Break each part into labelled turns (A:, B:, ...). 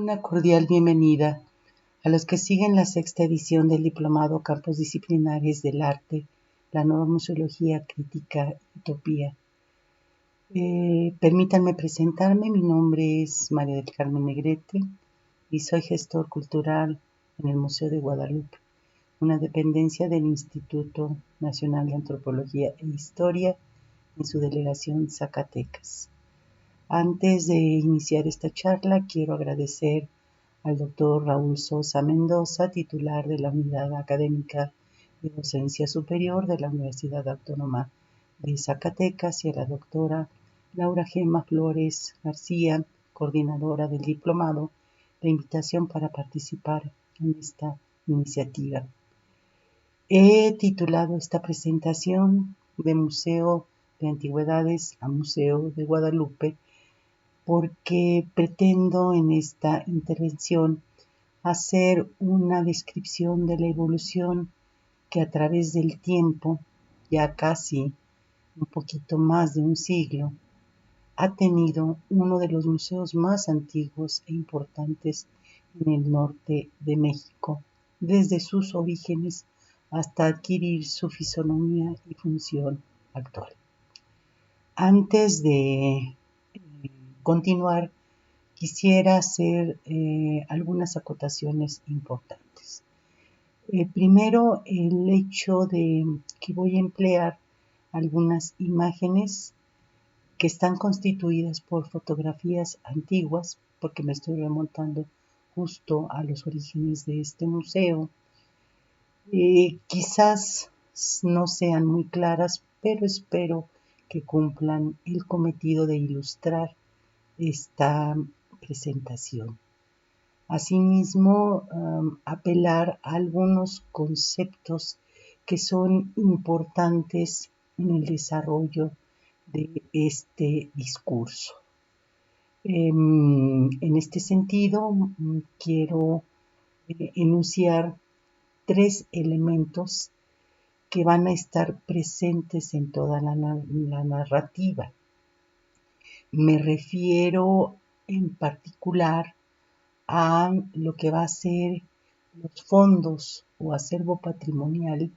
A: Una cordial bienvenida a los que siguen la sexta edición del Diplomado Campos Disciplinares del Arte, la Nueva Museología Crítica y Utopía. Permítanme presentarme, mi nombre es María del Carmen Negrete y soy gestor cultural en el Museo de Guadalupe, una dependencia del Instituto Nacional de Antropología e Historia en su delegación Zacatecas. Antes de iniciar esta charla, quiero agradecer al doctor Raúl Sosa Mendoza, titular de la Unidad Académica de Docencia Superior de la Universidad Autónoma de Zacatecas, y a la doctora Laura Gema Flores García, coordinadora del diplomado, la invitación para participar en esta iniciativa. He titulado esta presentación de Museo de Antigüedades a Museo de Guadalupe porque pretendo en esta intervención hacer una descripción de la evolución que a través del tiempo, ya casi un poquito más de un siglo, ha tenido uno de los museos más antiguos e importantes en el norte de México, desde sus orígenes hasta adquirir su fisonomía y función actual. Antes de continuar, quisiera hacer algunas acotaciones importantes. Primero, el hecho de que voy a emplear algunas imágenes que están constituidas por fotografías antiguas, porque me estoy remontando justo a los orígenes de este museo. Quizás no sean muy claras, pero espero que cumplan el cometido de ilustrar esta presentación. Asimismo, apelar a algunos conceptos que son importantes en el desarrollo de este discurso. En este sentido, quiero enunciar 3 elementos que van a estar presentes en toda la narrativa. Me refiero en particular a lo que va a ser los fondos o acervo patrimonial,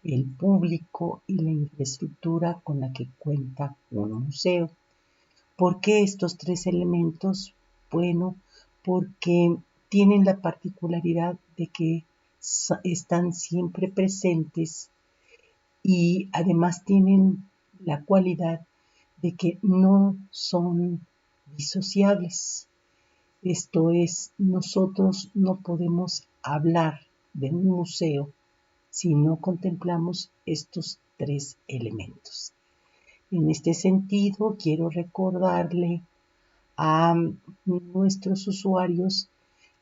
A: el público y la infraestructura con la que cuenta un museo. ¿Por qué estos 3 elementos? Bueno, porque tienen la particularidad de que están siempre presentes y además tienen la cualidad de que no son disociables. Esto es, nosotros no podemos hablar de un museo si no contemplamos estos 3 elementos. En este sentido, quiero recordarle a nuestros usuarios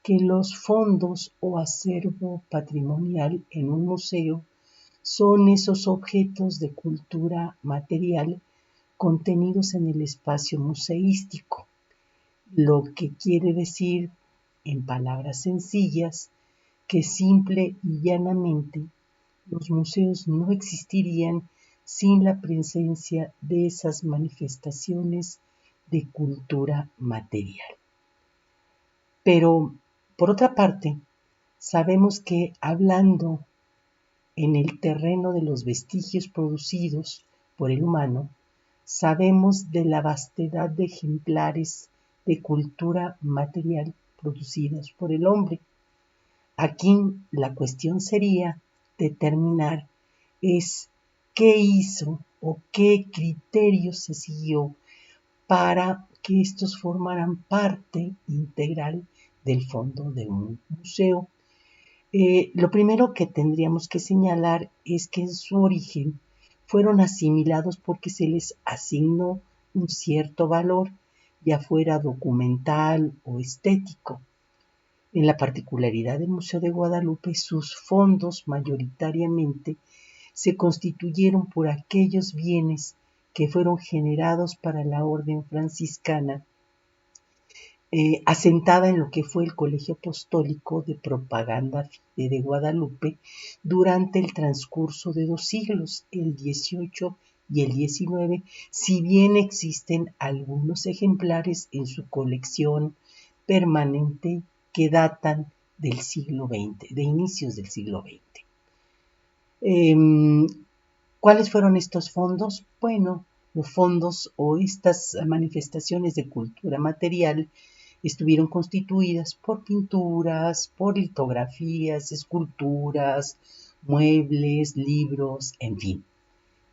A: que los fondos o acervo patrimonial en un museo son esos objetos de cultura material contenidos en el espacio museístico, lo que quiere decir, en palabras sencillas, que simple y llanamente los museos no existirían sin la presencia de esas manifestaciones de cultura material. Pero, por otra parte, sabemos que hablando en el terreno de los vestigios producidos por el humano, sabemos de la vastedad de ejemplares de cultura material producidos por el hombre. Aquí la cuestión sería determinar qué hizo o qué criterios se siguió para que estos formaran parte integral del fondo de un museo. Lo primero que tendríamos que señalar es que en su origen fueron asimilados porque se les asignó un cierto valor, ya fuera documental o estético. En la particularidad del Museo de Guadalupe, sus fondos mayoritariamente se constituyeron por aquellos bienes que fueron generados para la orden franciscana, asentada en lo que fue el Colegio Apostólico de Propaganda Fide de Guadalupe durante el transcurso de 2 siglos, el 18 y el 19, si bien existen algunos ejemplares en su colección permanente que datan del siglo XX, de inicios del siglo XX. ¿Cuáles fueron estos fondos? Bueno, los fondos o estas manifestaciones de cultura material estuvieron constituidas por pinturas, por litografías, esculturas, muebles, libros, en fin,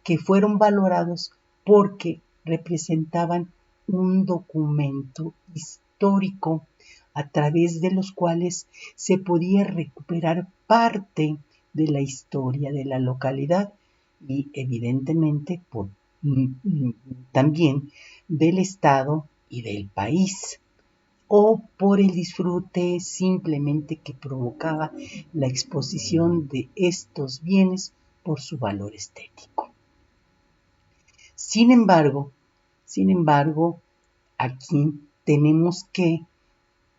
A: que fueron valorados porque representaban un documento histórico a través de los cuales se podía recuperar parte de la historia de la localidad y evidentemente también del estado y del país, o por el disfrute simplemente que provocaba la exposición de estos bienes por su valor estético. Sin embargo, aquí tenemos que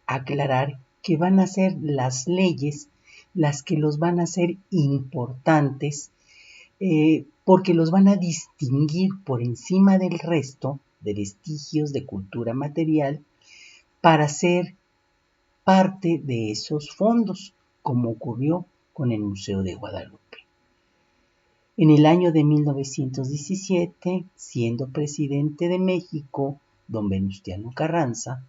A: aclarar que van a ser las leyes las que los van a hacer importantes, porque los van a distinguir por encima del resto de vestigios de cultura material para ser parte de esos fondos, como ocurrió con el Museo de Guadalupe. En el año de 1917, siendo presidente de México, don Venustiano Carranza,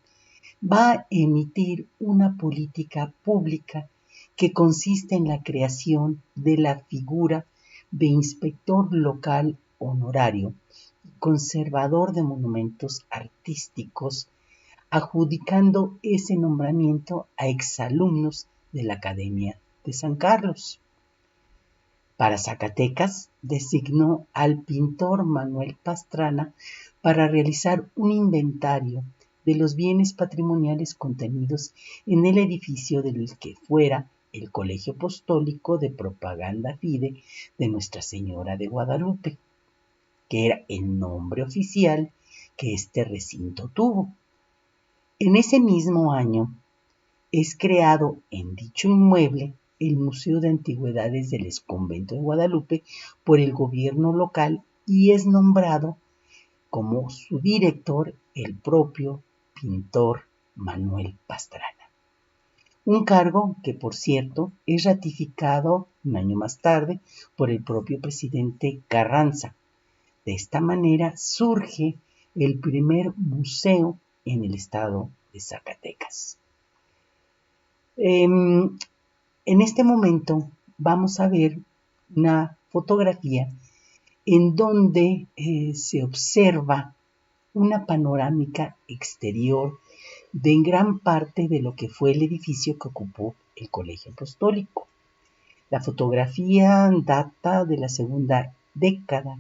A: va a emitir una política pública que consiste en la creación de la figura de inspector local honorario y conservador de monumentos artísticos, adjudicando ese nombramiento a exalumnos de la Academia de San Carlos. Para Zacatecas, designó al pintor Manuel Pastrana para realizar un inventario de los bienes patrimoniales contenidos en el edificio del que fuera el Colegio Apostólico de Propaganda Fide de Nuestra Señora de Guadalupe, que era el nombre oficial que este recinto tuvo. En ese mismo año es creado en dicho inmueble el Museo de Antigüedades del Exconvento de Guadalupe por el gobierno local y es nombrado como su director el propio pintor Manuel Pastrana. Un cargo que, por cierto, es ratificado un año más tarde por el propio presidente Carranza. De esta manera surge el primer museo en el estado de Zacatecas. En este momento vamos a ver una fotografía en donde se observa una panorámica exterior de gran parte de lo que fue el edificio que ocupó el Colegio Apostólico. La fotografía data de la segunda década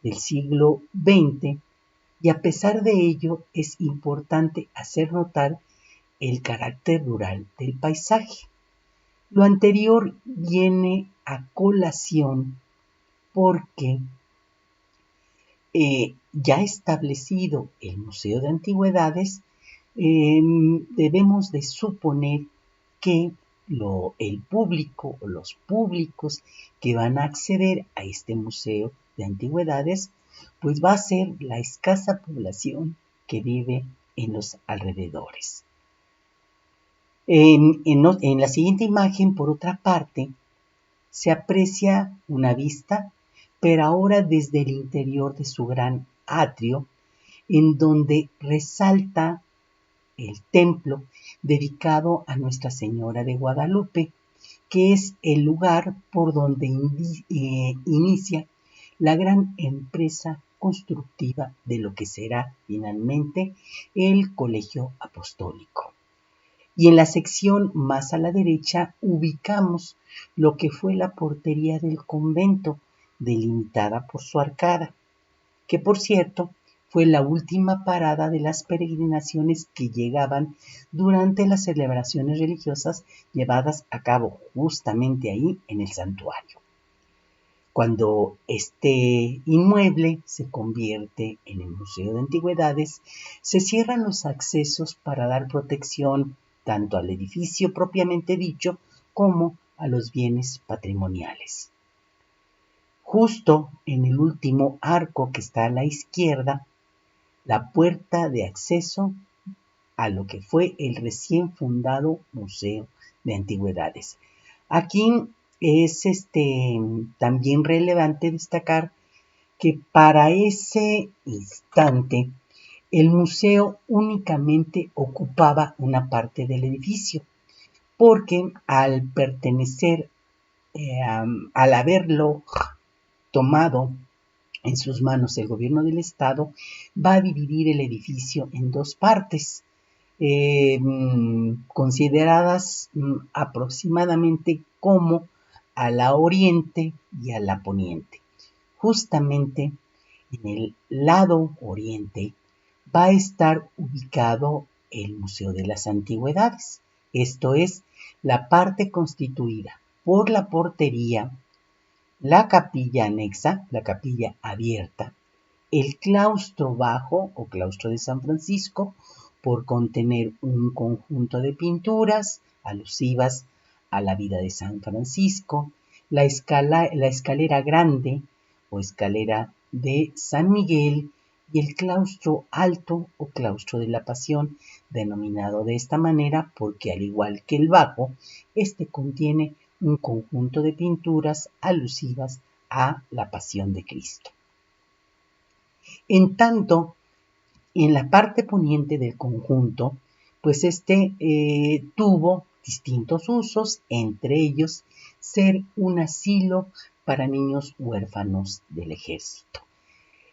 A: del siglo XX y a pesar de ello es importante hacer notar el carácter rural del paisaje. Lo anterior viene a colación porque ya establecido el Museo de Antigüedades, debemos de suponer que el público o los públicos que van a acceder a este Museo de Antigüedades, pues va a ser la escasa población que vive en los alrededores. En la siguiente imagen, por otra parte, se aprecia una vista, pero ahora desde el interior de su gran atrio, en donde resalta el templo dedicado a Nuestra Señora de Guadalupe, que es el lugar por donde inicia la gran empresa constructiva de lo que será finalmente el Colegio Apostólico. Y en la sección más a la derecha ubicamos lo que fue la portería del convento, delimitada por su arcada, que por cierto fue la última parada de las peregrinaciones que llegaban durante las celebraciones religiosas llevadas a cabo justamente ahí en el santuario. Cuando este inmueble se convierte en el Museo de Antigüedades, se cierran los accesos para dar protección tanto al edificio propiamente dicho como a los bienes patrimoniales. Justo en el último arco que está a la izquierda, la puerta de acceso a lo que fue el recién fundado Museo de Antigüedades. Aquí es también relevante destacar que para ese instante el museo únicamente ocupaba una parte del edificio, porque al pertenecer, al haberlo tomado en sus manos el gobierno del estado, va a dividir el edificio en dos partes, consideradas aproximadamente como a la oriente y a la poniente. Justamente en el lado oriente va a estar ubicado el Museo de las Antigüedades, esto es, la parte constituida por la portería, la capilla anexa, la capilla abierta, el claustro bajo o claustro de San Francisco, por contener un conjunto de pinturas alusivas a la vida de San Francisco, la escalera grande o escalera de San Miguel y el claustro alto o claustro de la Pasión, denominado de esta manera porque al igual que el bajo, este contiene un conjunto de pinturas alusivas a la Pasión de Cristo. En tanto, en la parte poniente del conjunto, pues tuvo distintos usos, entre ellos ser un asilo para niños huérfanos del ejército.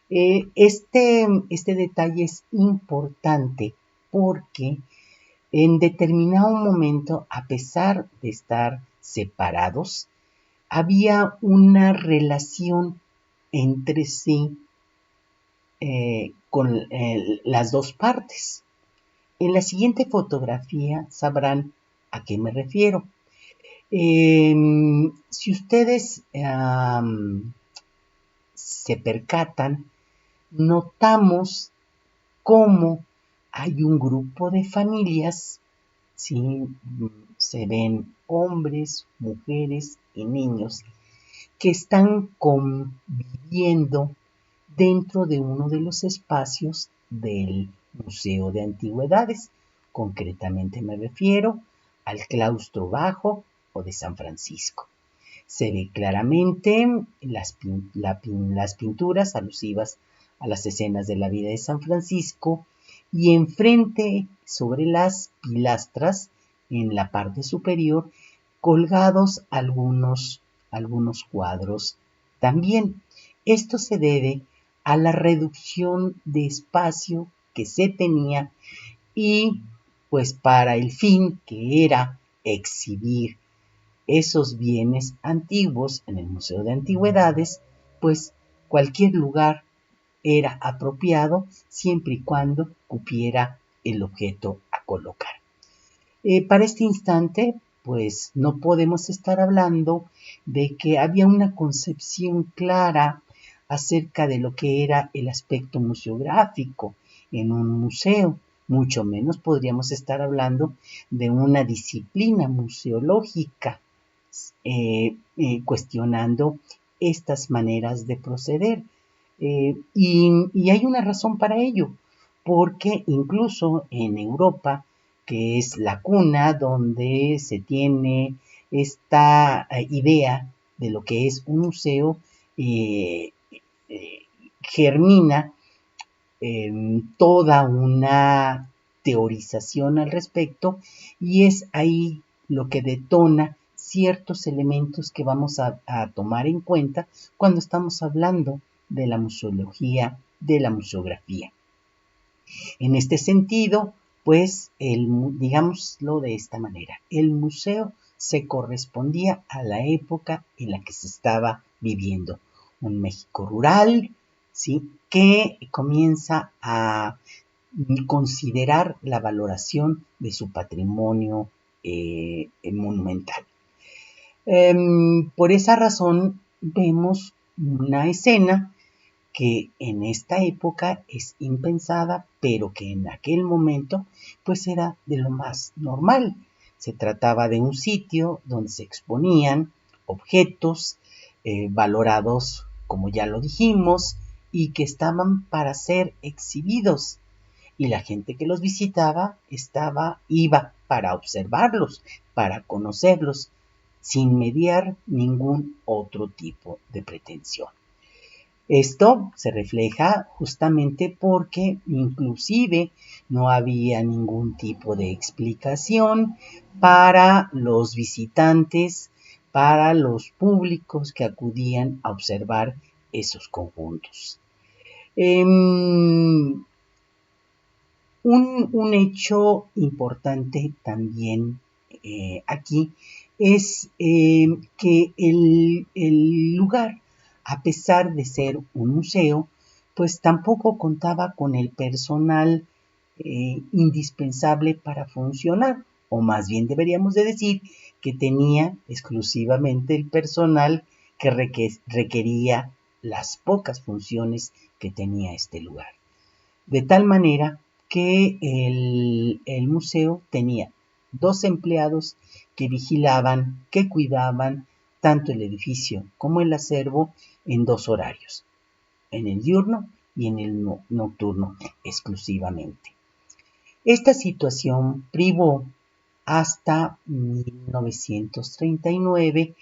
A: Este detalle es importante porque en determinado momento, a pesar de estar separados, había una relación entre sí con las dos partes. En la siguiente fotografía sabrán a qué me refiero. Si ustedes se percatan, notamos cómo hay un grupo de familias, ¿sí? Se ven hombres, mujeres y niños que están conviviendo dentro de uno de los espacios del Museo de Antigüedades. Concretamente me refiero al claustro bajo o de San Francisco. Se ve claramente las pinturas alusivas a las escenas de la vida de San Francisco y enfrente, sobre las pilastras, en la parte superior, colgados algunos cuadros también. Esto se debe a la reducción de espacio que se tenía y pues para el fin que era exhibir esos bienes antiguos en el Museo de Antigüedades, pues cualquier lugar era apropiado siempre y cuando cupiera el objeto a colocar. Para este instante, pues no podemos estar hablando de que había una concepción clara acerca de lo que era el aspecto museográfico en un museo, mucho menos podríamos estar hablando de una disciplina museológica, cuestionando estas maneras de proceder. Y hay una razón para ello, porque incluso en Europa, que es la cuna donde se tiene esta idea de lo que es un museo, germina toda una teorización al respecto y es ahí lo que detona ciertos elementos que vamos a tomar en cuenta cuando estamos hablando de la museología, de la museografía. En este sentido, pues, digámoslo de esta manera, el museo se correspondía a la época en la que se estaba viviendo. Un México rural, ¿sí?, que comienza a considerar la valoración de su patrimonio monumental. Por esa razón vemos una escena que en esta época es impensada, pero que en aquel momento pues era de lo más normal. Se trataba de un sitio donde se exponían objetos valorados, como ya lo dijimos, y que estaban para ser exhibidos. y la gente que los visitaba iba para observarlos, para conocerlos, sin mediar ningún otro tipo de pretensión. Esto se refleja justamente porque inclusive no había ningún tipo de explicación para los visitantes, para los públicos que acudían a observar esos conjuntos. Un hecho importante también aquí es que el lugar, a pesar de ser un museo, pues tampoco contaba con el personal indispensable para funcionar, o más bien deberíamos de decir que tenía exclusivamente el personal que requería las pocas funciones que tenía este lugar. De tal manera que el museo tenía 2 empleados que vigilaban, que cuidaban tanto el edificio como el acervo en 2 horarios, en el diurno y en el nocturno exclusivamente. Esta situación privó hasta 1939,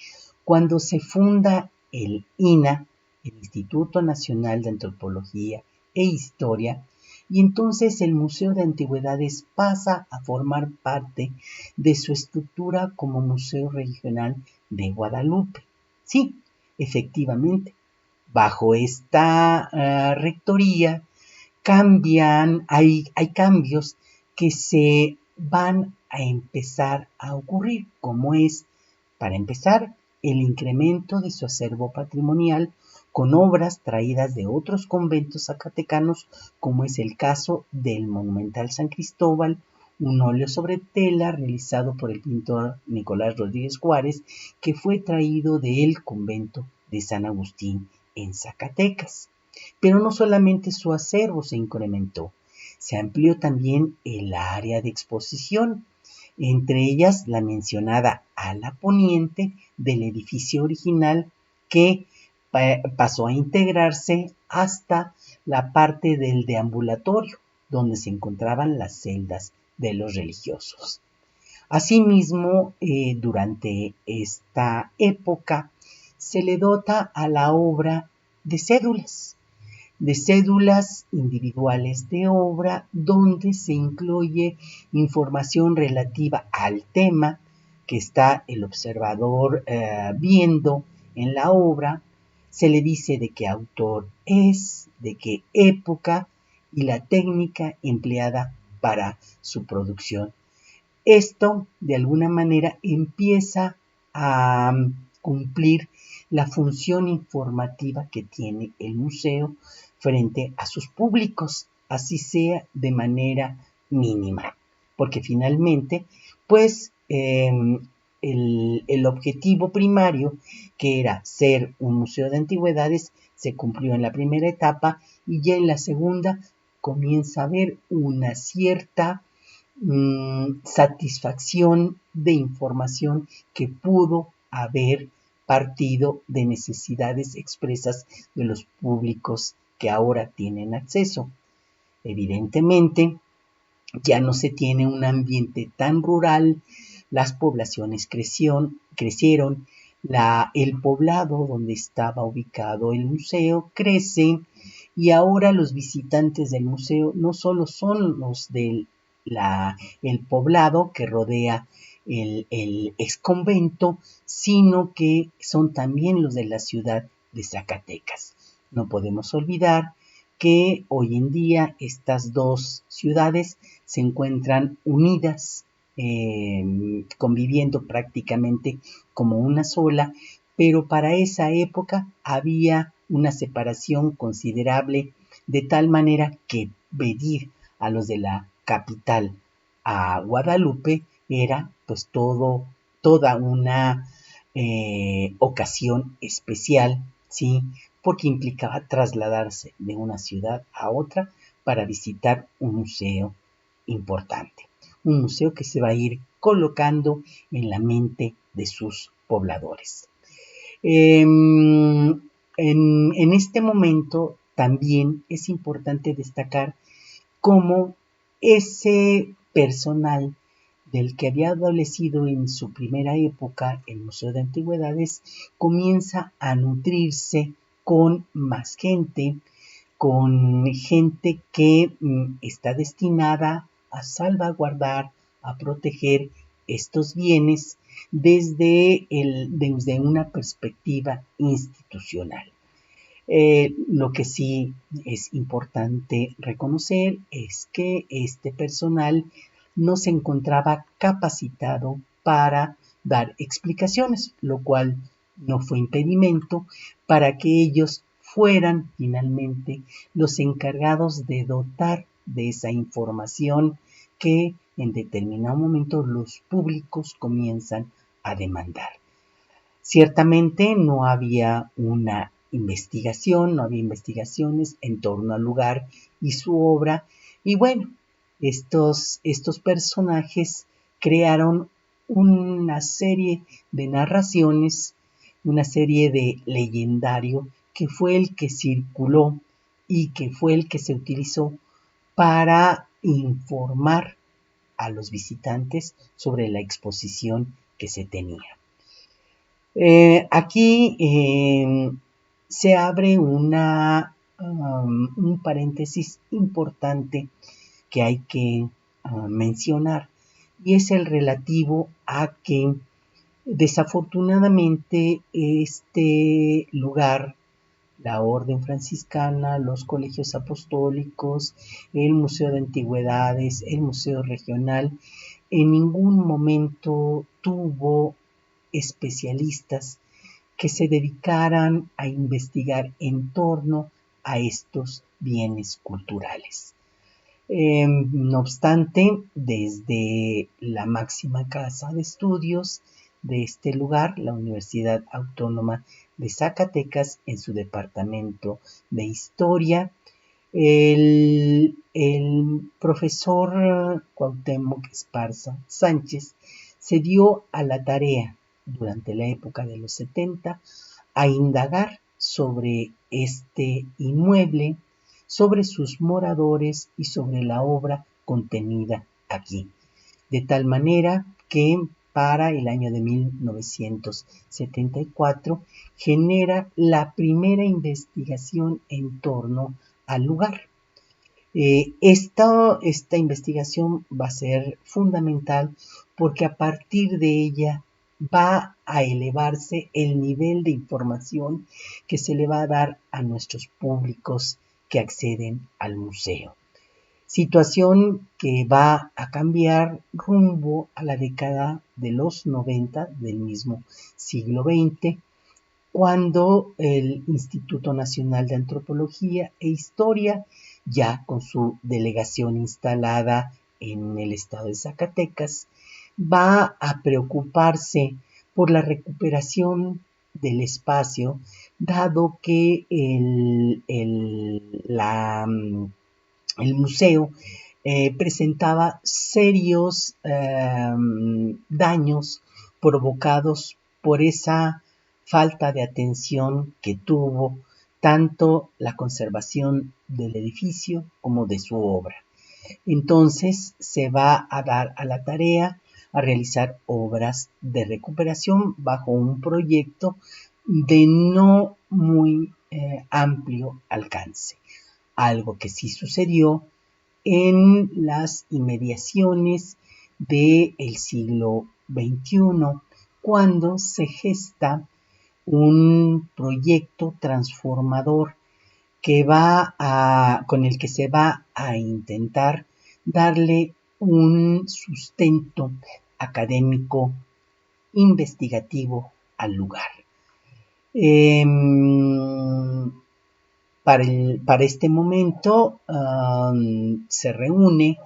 A: cuando se funda el INAH, el Instituto Nacional de Antropología e Historia, y entonces el Museo de Antigüedades pasa a formar parte de su estructura como Museo Regional de Guadalupe. Sí, efectivamente, bajo esta rectoría hay cambios que se van a empezar a ocurrir, como es, para empezar, el incremento de su acervo patrimonial con obras traídas de otros conventos zacatecanos, como es el caso del Monumental San Cristóbal, un óleo sobre tela realizado por el pintor Nicolás Rodríguez Juárez, que fue traído del convento de San Agustín en Zacatecas. Pero no solamente su acervo se incrementó, se amplió también el área de exposición, entre ellas la mencionada ala poniente del edificio original, que pasó a integrarse hasta la parte del deambulatorio, donde se encontraban las celdas de los religiosos. Asimismo, durante esta época se le dota a la obra de cédulas individuales de obra, donde se incluye información relativa al tema que está el observador viendo en la obra. Se le dice de qué autor es, de qué época y la técnica empleada para su producción. Esto, de alguna manera, empieza a cumplir la función informativa que tiene el museo frente a sus públicos, así sea de manera mínima, porque finalmente, pues, el objetivo primario, que era ser un museo de antigüedades, se cumplió en la primera etapa, y ya en la segunda comienza a haber una cierta satisfacción de información que pudo haber partido de necesidades expresas de los públicos que ahora tienen acceso. Evidentemente, ya no se tiene un ambiente tan rural, las poblaciones crecieron, el poblado donde estaba ubicado el museo crece, y ahora los visitantes del museo no solo son los del el poblado que rodea el exconvento, sino que son también los de la ciudad de Zacatecas. No podemos olvidar que hoy en día estas 2 ciudades se encuentran unidas, conviviendo prácticamente como una sola, pero para esa época había una separación considerable, de tal manera que pedir a los de la capital a Guadalupe era pues toda una ocasión especial, ¿sí? Porque implicaba trasladarse de una ciudad a otra para visitar un museo importante, un museo que se va a ir colocando en la mente de sus pobladores. En este momento también es importante destacar cómo ese personal del que había adolecido en su primera época el Museo de Antigüedades comienza a nutrirse con más gente, con gente que está destinada a salvaguardar, a proteger estos bienes desde una perspectiva institucional. Lo que sí es importante reconocer es que este personal no se encontraba capacitado para dar explicaciones, lo cual no fue impedimento para que ellos fueran finalmente los encargados de dotar de esa información que en determinado momento los públicos comienzan a demandar. Ciertamente no había una investigación, no había investigaciones en torno al lugar y su obra, y bueno, estos personajes crearon una serie de narraciones, una serie de legendario que fue el que circuló y que fue el que se utilizó para informar a los visitantes sobre la exposición que se tenía. Aquí se abre un paréntesis importante que hay que mencionar, y es el relativo a que desafortunadamente este lugar, la Orden Franciscana, los colegios apostólicos, el Museo de Antigüedades, el Museo Regional, en ningún momento tuvo especialistas que se dedicaran a investigar en torno a estos bienes culturales. No obstante, desde la máxima casa de estudios de este lugar, la Universidad Autónoma de Zacatecas, en su departamento de Historia, el profesor Cuauhtémoc Esparza Sánchez se dio a la tarea durante la época de los 70 a indagar sobre este inmueble, sobre sus moradores y sobre la obra contenida aquí. De tal manera que para el año de 1974 genera la primera investigación en torno al lugar. Esta investigación va a ser fundamental porque a partir de ella va a elevarse el nivel de información que se le va a dar a nuestros públicos que acceden al museo. Situación que va a cambiar rumbo a la década de los 90 del mismo siglo XX, cuando el Instituto Nacional de Antropología e Historia, ya con su delegación instalada en el estado de Zacatecas, va a preocuparse por la recuperación del espacio, dado que el museo presentaba serios daños provocados por esa falta de atención que tuvo tanto la conservación del edificio como de su obra. Entonces se va a dar a la tarea a realizar obras de recuperación bajo un proyecto de no muy amplio alcance. Algo que sí sucedió en las inmediaciones del siglo XXI, cuando se gesta un proyecto transformador con el que se va a intentar darle un sustento académico investigativo al lugar. Para este momento se reúne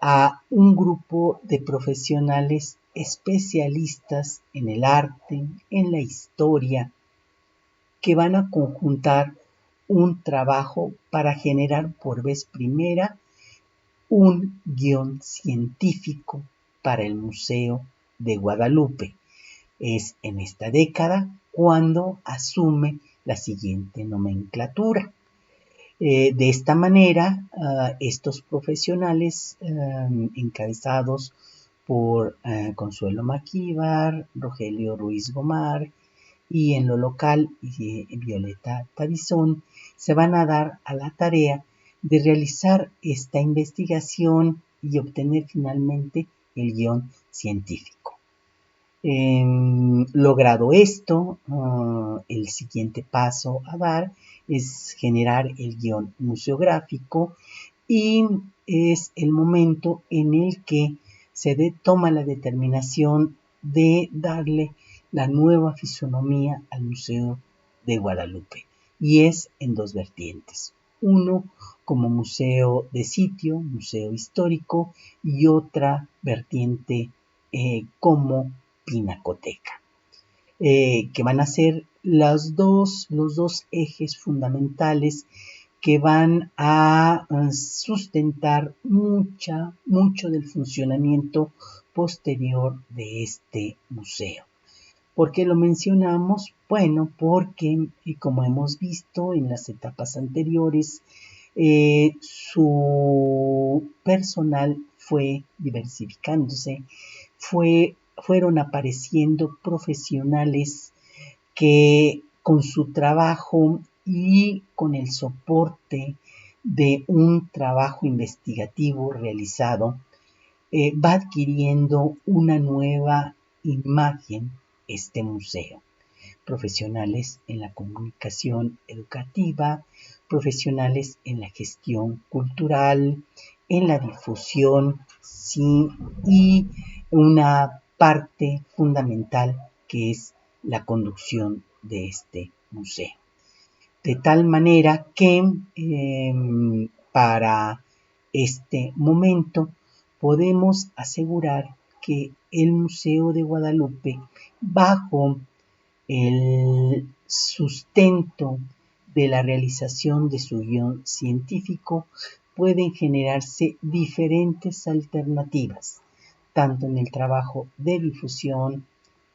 A: a un grupo de profesionales especialistas en el arte, en la historia, que van a conjuntar un trabajo para generar por vez primera un guión científico para el Museo de Guadalupe. Es en esta década cuando asume la siguiente nomenclatura. De esta manera, estos profesionales encabezados por Consuelo Maquíbar, Rogelio Ruiz Gomar y en lo local Violeta Tabizón, se van a dar a la tarea de realizar esta investigación y obtener finalmente el guión científico. Logrado esto, el siguiente paso a dar es generar el guión museográfico y es el momento en el que se toma la determinación de darle la nueva fisonomía al Museo de Guadalupe, y es en dos vertientes. Uno como museo de sitio, museo histórico, y otra vertiente como pinacoteca, que van a ser los dos ejes fundamentales que van a sustentar mucho del funcionamiento posterior de este museo. ¿Por qué lo mencionamos? Bueno, porque, como hemos visto en las etapas anteriores, su personal fue diversificándose, fueron apareciendo profesionales que con su trabajo y con el soporte de un trabajo investigativo realizado, va adquiriendo una nueva imagen este museo. Profesionales en la comunicación educativa, profesionales en la gestión cultural, en la difusión, sí, y una parte fundamental que es la conducción de este museo. De tal manera que para este momento podemos asegurar que el Museo de Guadalupe, bajo el sustento de la realización de su guión científico, pueden generarse diferentes alternativas, tanto en el trabajo de difusión,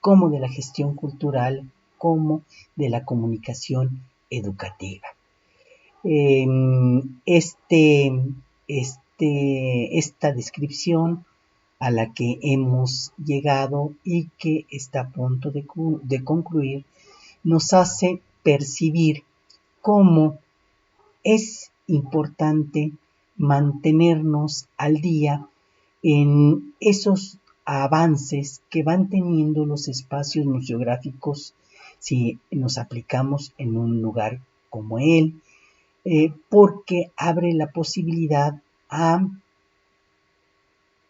A: como de la gestión cultural, como de la comunicación educativa. Esta descripción a la que hemos llegado y que está a punto de concluir, nos hace percibir cómo es importante mantenernos al día en esos avances que van teniendo los espacios museográficos si nos aplicamos en un lugar como él, porque abre la posibilidad a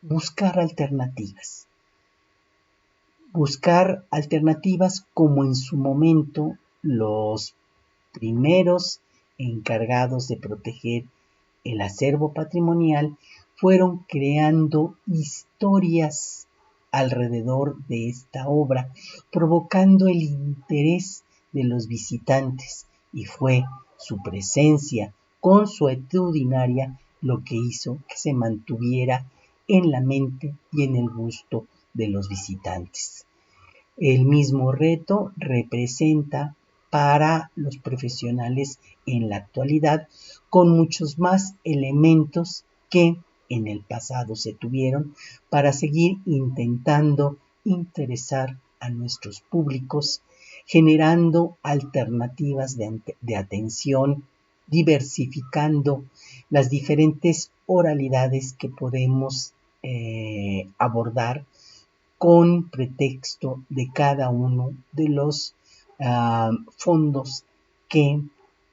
A: buscar alternativas como en su momento los primeros encargados de proteger el acervo patrimonial fueron creando historias alrededor de esta obra, provocando el interés de los visitantes, y fue su presencia consuetudinaria lo que hizo que se mantuviera en la mente y en el gusto de los visitantes. El mismo reto representa para los profesionales en la actualidad, con muchos más elementos que en el pasado se tuvieron para seguir intentando interesar a nuestros públicos, generando alternativas de atención, diversificando las diferentes oralidades que podemos abordar con pretexto de cada uno de los fondos que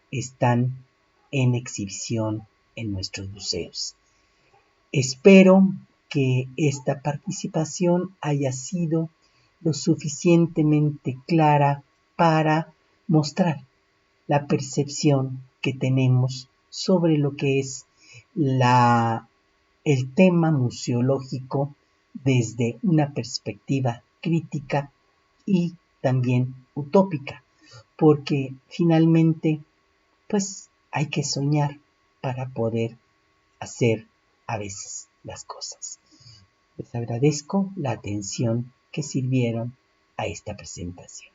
A: están en exhibición en nuestros museos. Espero que esta participación haya sido lo suficientemente clara para mostrar la percepción que tenemos sobre lo que es el tema museológico desde una perspectiva crítica y también utópica, porque finalmente, pues hay que soñar para poder hacer a veces las cosas. Les agradezco la atención que sirvieron a esta presentación.